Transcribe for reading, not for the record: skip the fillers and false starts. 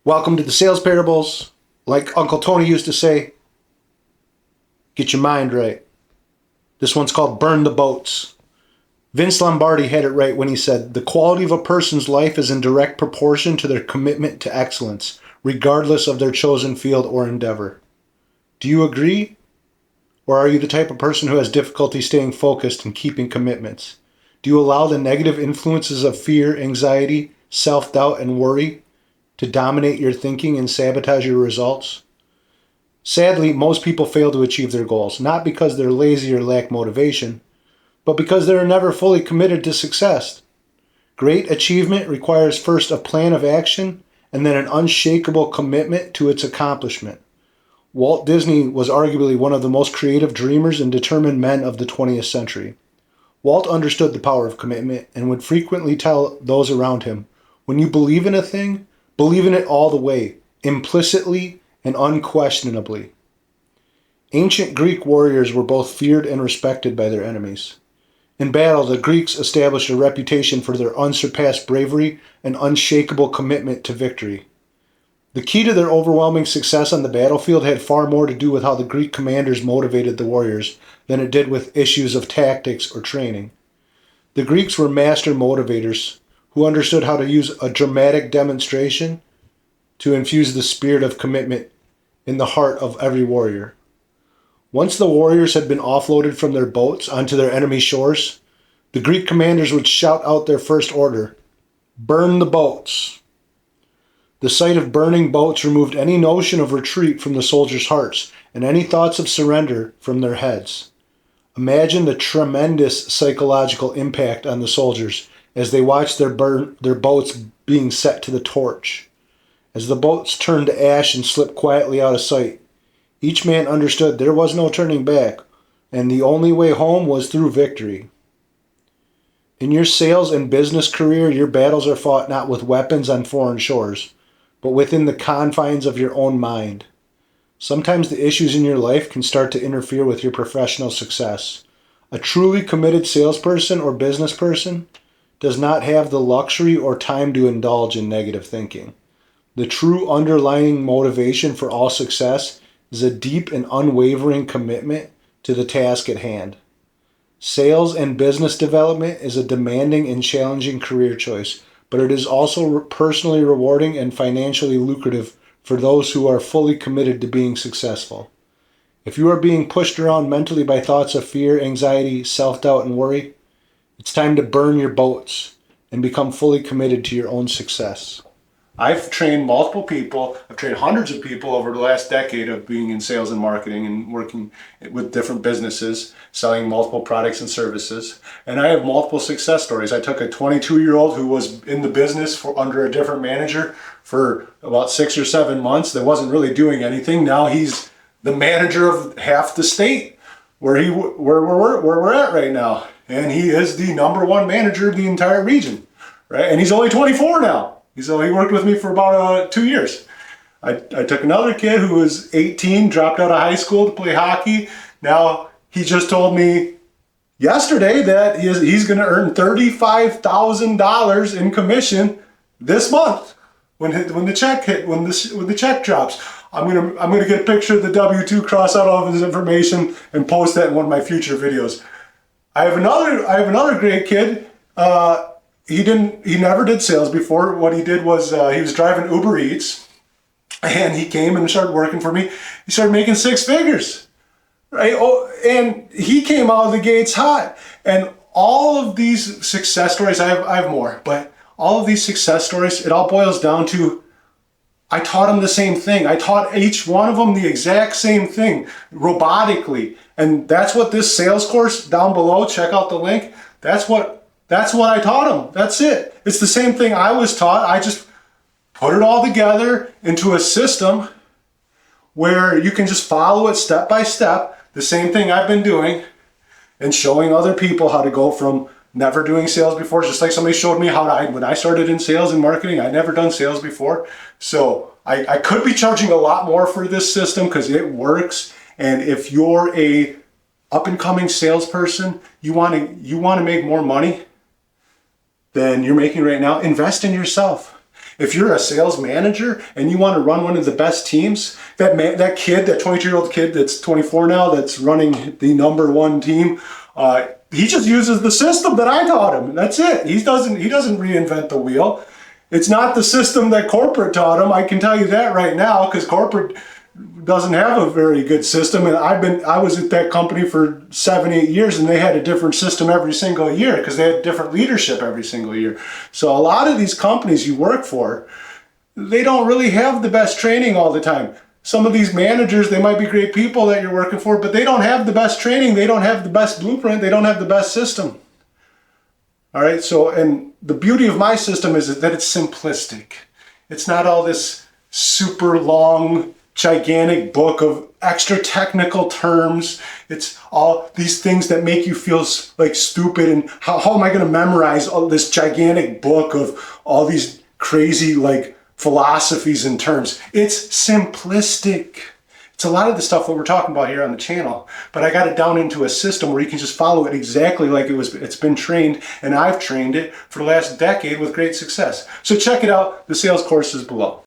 Welcome to the Sales Parables. Like Uncle Tony used to say, get your mind right. This one's called Burn the Boats. Vince Lombardi had it right when he said, the quality of a person's life is in direct proportion to their commitment to excellence, regardless of their chosen field or endeavor. Do you agree? Or are you the type of person who has difficulty staying focused and keeping commitments? Do you allow the negative influences of fear, anxiety, self-doubt, and worry to dominate your thinking and sabotage your results? Sadly, most people fail to achieve their goals, not because they're lazy or lack motivation, but because they're never fully committed to success. Great achievement requires first a plan of action and then an unshakable commitment to its accomplishment. Walt Disney was arguably one of the most creative dreamers and determined men of the 20th century. Walt understood the power of commitment and would frequently tell those around him, when you believe in a thing, believe in it all the way, implicitly and unquestionably. Ancient Greek warriors were both feared and respected by their enemies. In battle, the Greeks established a reputation for their unsurpassed bravery and unshakable commitment to victory. The key to their overwhelming success on the battlefield had far more to do with how the Greek commanders motivated the warriors than it did with issues of tactics or training. The Greeks were master motivators who understood how to use a dramatic demonstration to infuse the spirit of commitment in the heart of every warrior. Once the warriors had been offloaded from their boats onto their enemy shores, the Greek commanders would shout out their first order, "Burn the boats." The sight of burning boats removed any notion of retreat from the soldiers' hearts and any thoughts of surrender from their heads. Imagine the tremendous psychological impact on the soldiers as they watched their boats being set to the torch. As the boats turned to ash and slipped quietly out of sight, each man understood there was no turning back, and the only way home was through victory. In your sales and business career, your battles are fought not with weapons on foreign shores, but within the confines of your own mind. Sometimes the issues in your life can start to interfere with your professional success. A truly committed salesperson or business person does not have the luxury or time to indulge in negative thinking. The true underlying motivation for all success is a deep and unwavering commitment to the task at hand. Sales and business development is a demanding and challenging career choice, but it is also personally rewarding and financially lucrative for those who are fully committed to being successful. If you are being pushed around mentally by thoughts of fear, anxiety, self-doubt, and worry, it's time to burn your boats and become fully committed to your own success. I've trained multiple people. I've trained hundreds of people over the last decade of being in sales and marketing and working with different businesses, selling multiple products and services. And I have multiple success stories. I took a 22-year-old who was in the business under a different manager for about 6 or 7 months that wasn't really doing anything. Now he's the manager of half the state where we're at right now. And he is the #1 manager of the entire region, right? And he's only 24 now. So he worked with me for about 2 years. I took another kid who was 18, dropped out of high school to play hockey. Now he just told me yesterday that he's going to earn $35,000 in commission this month when the check drops. I'm gonna get a picture of the W-2, cross out all of his information, and post that in one of my future videos. I have another great kid. He never did sales before. What he did was he was driving Uber Eats, and he came and started working for me. He started making 6 figures, right? Oh, and he came out of the gates hot. And all of these success stories, I have more, but all of these success stories, it all boils down to I taught them the same thing. I taught each one of them the exact same thing, robotically. And that's what this sales course down below, check out the link, that's what I taught them. That's it. It's the same thing I was taught. I just put it all together into a system where you can just follow it step by step, the same thing I've been doing, and showing other people how to go from never doing sales before, just like somebody showed me when I started in sales and marketing, I'd never done sales before. So I could be charging a lot more for this system because it works. And if you're a up and coming salesperson, you want to make more money than you're making right now, invest in yourself. If you're a sales manager and you want to run one of the best teams, that kid, that 22-year-old kid that's 24 now, that's running the #1 team, he just uses the system that I taught him. That's it. He doesn't reinvent the wheel. It's not the system that corporate taught him. I can tell you that right now, because corporate doesn't have a very good system. And I was at that company for 7-8 years, and they had a different system every single year because they had different leadership every single year. So a lot of these companies you work for, they don't really have the best training all the time. Some of these managers, they might be great people that you're working for, but they don't have the best training. They don't have the best blueprint. They don't have the best system. All right. So, and the beauty of my system is that it's simplistic. It's not all this super long, gigantic book of extra technical terms. It's all these things that make you feel like stupid. And how am I going to memorize all this gigantic book of all these crazy like philosophies and terms? It's simplistic. It's a lot of the stuff that we're talking about here on the channel, but I got it down into a system where you can just follow it exactly like it's been trained, and I've trained it for the last decade with great success. So check it out. The sales course is below.